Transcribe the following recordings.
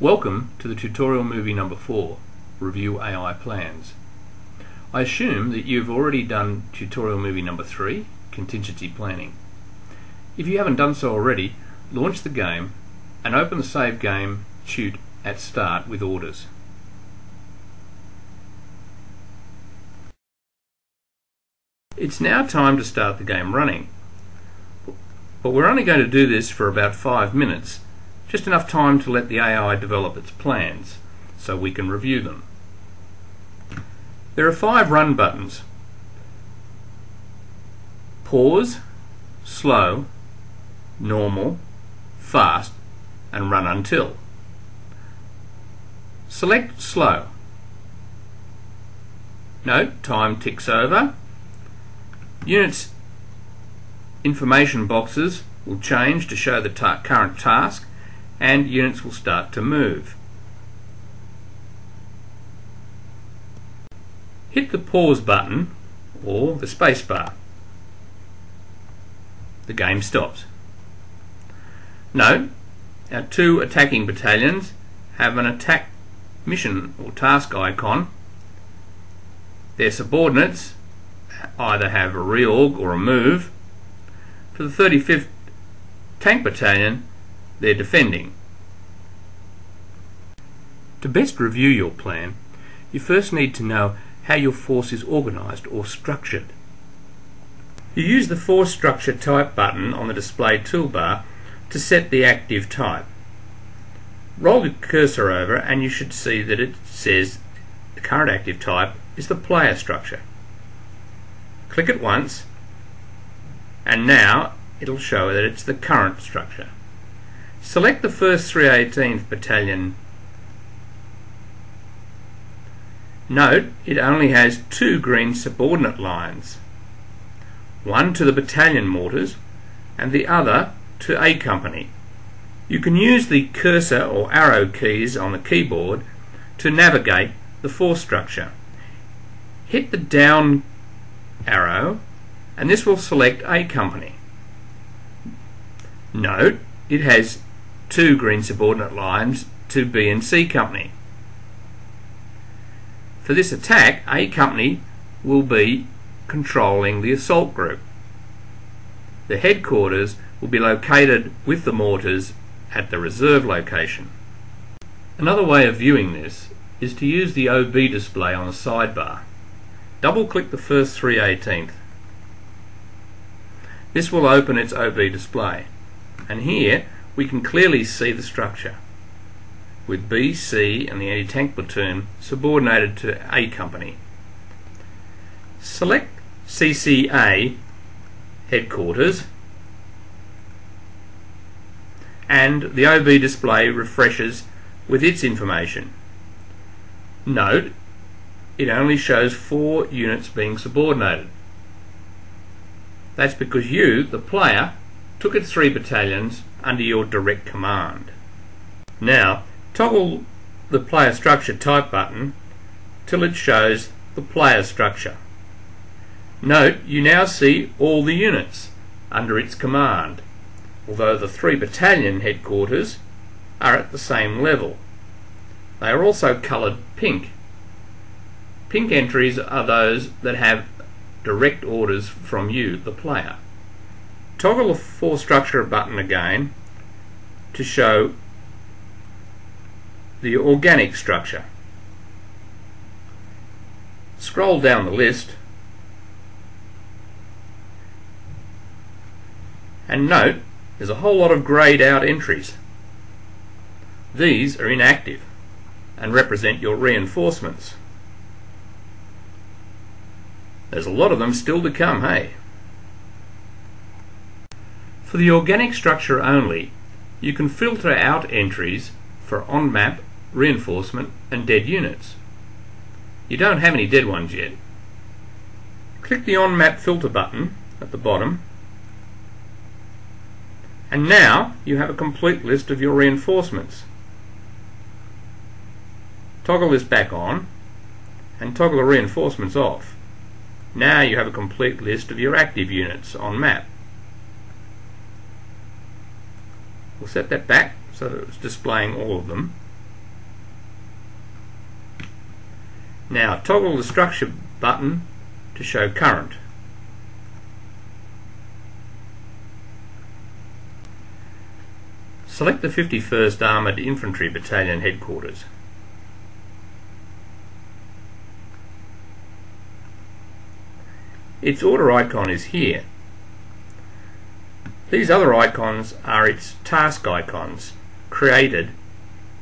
Welcome to the tutorial movie number 4, Review AI Plans. I assume that you've already done tutorial movie number 3, Contingency Planning. If you haven't done so already, launch the game and open the save game chute at start with orders. It's now time to start the game running, but we're only going to do this for about 5 minutes, just enough time to let the AI develop its plans so we can review them. There are 5 run buttons: pause, slow, normal, fast, and run until. Select slow. Note, time ticks over. Units information boxes will change to show the current task, and units will start to move. Hit the pause button or the space bar. The game stops. Note, our 2 attacking battalions have an attack mission or task icon. Their subordinates either have a reorg or a move. For the 35th Tank Battalion, they're defending. To best review your plan, you first need to know how your force is organised or structured. You use the Force Structure Type button on the display toolbar to set the active type. Roll your cursor over and you should see that it says the current active type is the player structure. Click it once and now it'll show that it's the current structure. Select the 1st 318th Battalion. Note, it only has 2 green subordinate lines, one to the battalion mortars and the other to A Company. You can use the cursor or arrow keys on the keyboard to navigate the force structure. Hit the down arrow and this will select A Company. Note, it has 2 green subordinate lines to B and C Company. For this attack, A Company will be controlling the assault group. The headquarters will be located with the mortars at the reserve location. Another way of viewing this is to use the OB display on the sidebar. Double click the 1st 318th. This will open its OB display, and here we can clearly see the structure, with B, C and the anti-tank platoon subordinated to A Company. Select CCA headquarters and the OB display refreshes with its information. Note, it only shows 4 units being subordinated. That's because you, the player, took its 3 battalions under your direct command. Now, toggle the player structure type button till it shows the player structure. Note, you now see all the units under its command, although the 3 battalion headquarters are at the same level. They are also coloured pink. Pink entries are those that have direct orders from you, the player. Toggle the force structure button again to show the organic structure. Scroll down the list and note there's a whole lot of greyed out entries. These are inactive and represent your reinforcements. There's a lot of them still to come, hey? For the organic structure only, you can filter out entries for on-map, reinforcement and dead units. You don't have any dead ones yet. Click the on-map filter button at the bottom and now you have a complete list of your reinforcements. Toggle this back on and toggle the reinforcements off. Now you have a complete list of your active units on map. We'll set that back so that it's displaying all of them. Now toggle the structure button to show current. Select the 51st Armoured Infantry Battalion headquarters. Its order icon is here. These other icons are its task icons, created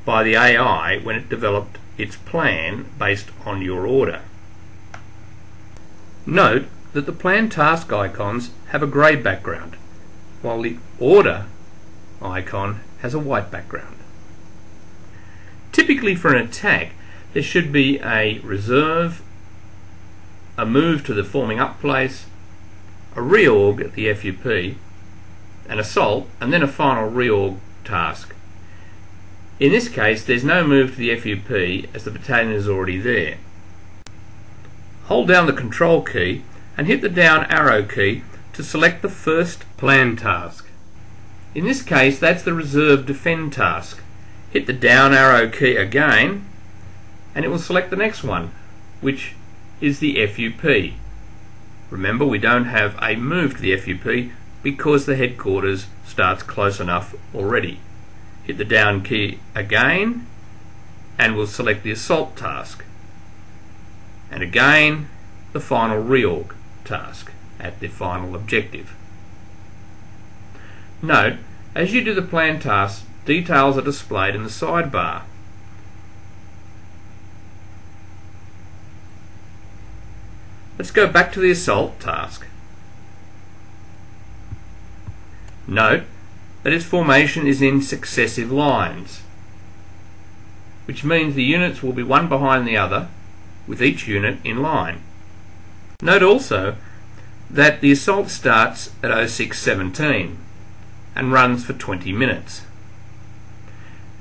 by the AI when it developed its plan based on your order. Note that the plan task icons have a grey background, while the order icon has a white background. Typically for an attack, there should be a reserve, a move to the forming up place, a reorg at the FUP, an assault, and then a final reorg task. In this case, there's no move to the FUP as the battalion is already there. Hold down the control key and hit the down arrow key to select the first plan task. In this case, that's the reserve defend task. Hit the down arrow key again and it will select the next one, which is the FUP. Remember, we don't have a move to the FUP because the headquarters starts close enough already. Hit the down key again and we'll select the assault task, and again the final reorg task at the final objective. Note, as you do the plan tasks, details are displayed in the sidebar. Let's go back to the assault task. Note that its formation is in successive lines, which means the units will be one behind the other, with each unit in line. Note also that the assault starts at 06:17 and runs for 20 minutes.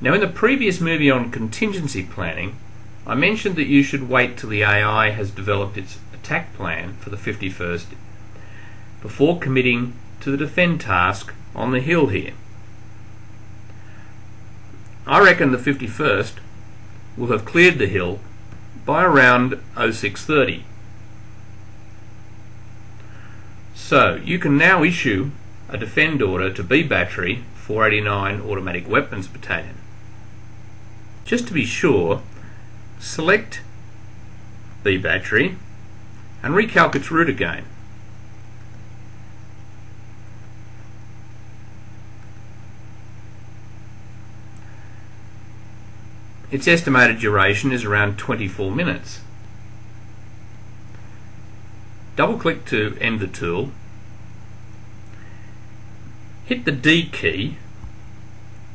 Now, in the previous movie on contingency planning, I mentioned that you should wait till the AI has developed its attack plan for the 51st before committing to the defend task on the hill here. I reckon the 51st will have cleared the hill by around 06:30. So you can now issue a defend order to B Battery 489 Automatic Weapons Battalion. Just to be sure, select B Battery and recalc its route again. Its estimated duration is around 24 minutes. Double click to end the tool, hit the D key,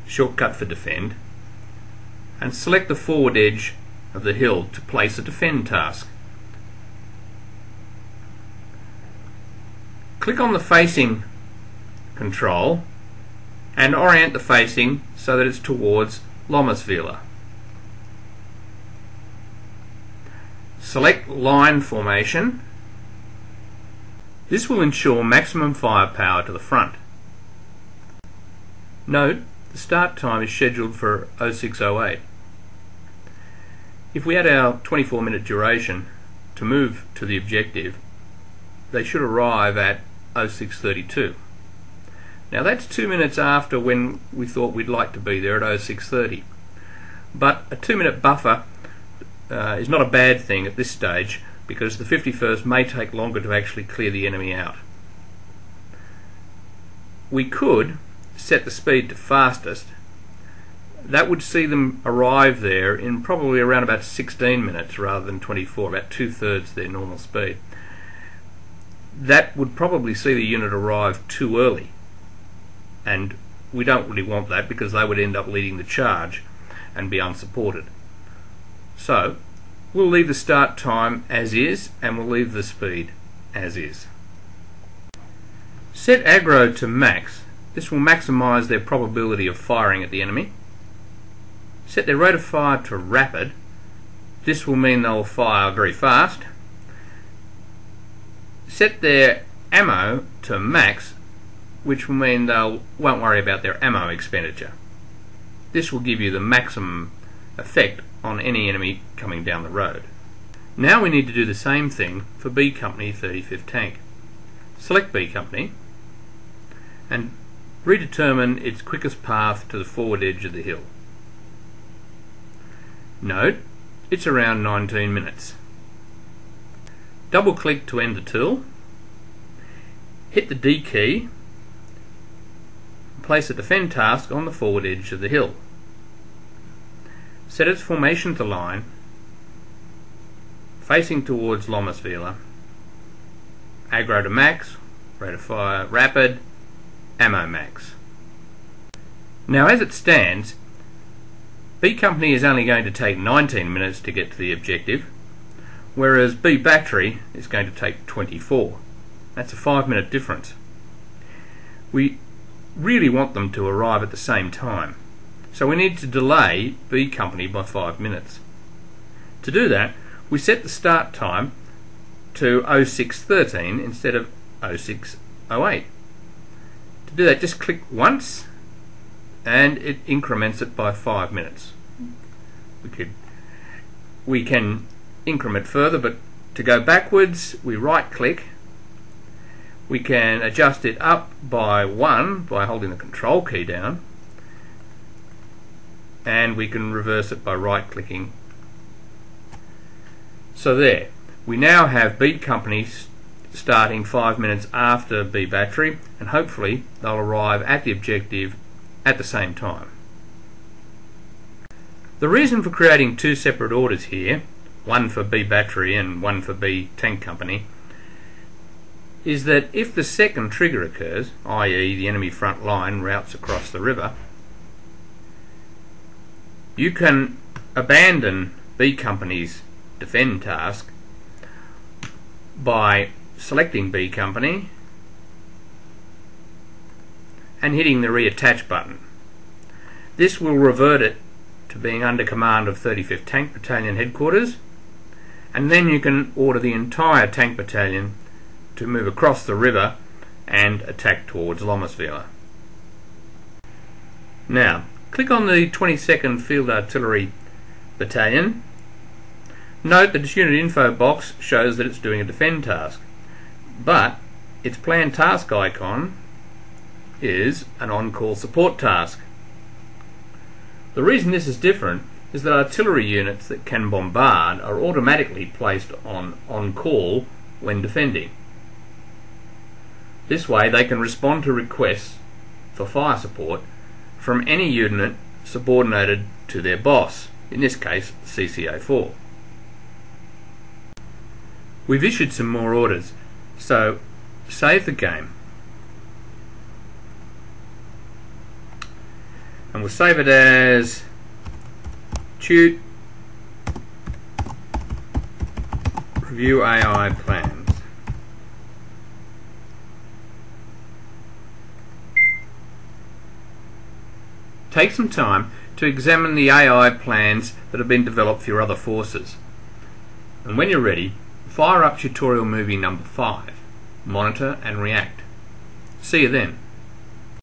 shortcut for defend, and select the forward edge of the hill to place a defend task. Click on the facing control and orient the facing so that it's towards Lomasvila. Select line formation. This will ensure maximum firepower to the front. Note, the start time is scheduled for 06:08. If we add our 24-minute duration to move to the objective, they should arrive at 06:32. Now that's 2 minutes after when we thought we'd like to be there at 06:30. But a 2-minute buffer is not a bad thing at this stage, because the 51st may take longer to actually clear the enemy out. We could set the speed to fastest. That would see them arrive there in probably around about 16 minutes rather than 24, about 2/3 their normal speed. That would probably see the unit arrive too early, and we don't really want that because they would end up leading the charge and be unsupported. So we'll leave the start time as is and we'll leave the speed as is. Set aggro to max. This will maximise their probability of firing at the enemy. Set their rate of fire to rapid. This will mean they'll fire very fast. Set their ammo to max, which will mean they won't worry about their ammo expenditure. This will give you the maximum effect on any enemy coming down the road. Now we need to do the same thing for B Company 35th Tank. Select B Company and redetermine its quickest path to the forward edge of the hill. Note, it's around 19 minutes. Double click to end the tool, hit the D key, place a defend task on the forward edge of the hill. Set its formation to line, facing towards Lomasvila, aggro to max, rate of fire rapid, ammo max. Now as it stands, B Company is only going to take 19 minutes to get to the objective, whereas B Battery is going to take 24. That's a 5-minute difference. We really want them to arrive at the same time, so we need to delay B Company by 5 minutes. To do that, we set the start time to 06:13 instead of 06:08. To do that, just click once and it increments it by 5 minutes. We can increment further, but to go backwards we right click. We can adjust it up by 1 by holding the control key down, and we can reverse it by right clicking. So there, we now have B Company starting 5 minutes after B Battery, and hopefully they'll arrive at the objective at the same time. The reason for creating two separate orders here, one for B Battery and one for B Tank Company, is that if the second trigger occurs, i.e. the enemy front line routes across the river, you can abandon B Company's defend task by selecting B Company and hitting the reattach button. This will revert it to being under command of 35th Tank Battalion Headquarters, and then you can order the entire tank battalion to move across the river and attack towards Lomasvila. Now, click on the 22nd Field Artillery Battalion. Note that its unit info box shows that it's doing a defend task, but its planned task icon is an on-call support task. The reason this is different is that artillery units that can bombard are automatically placed on call when defending. This way they can respond to requests for fire support from any unit subordinated to their boss, in this case CCA4. We've issued some more orders, so save the game. And we'll save it as Tute Review AI Plans. Take some time to examine the AI plans that have been developed for your other forces. And when you're ready, fire up tutorial movie number 5, Monitor and React. See you then.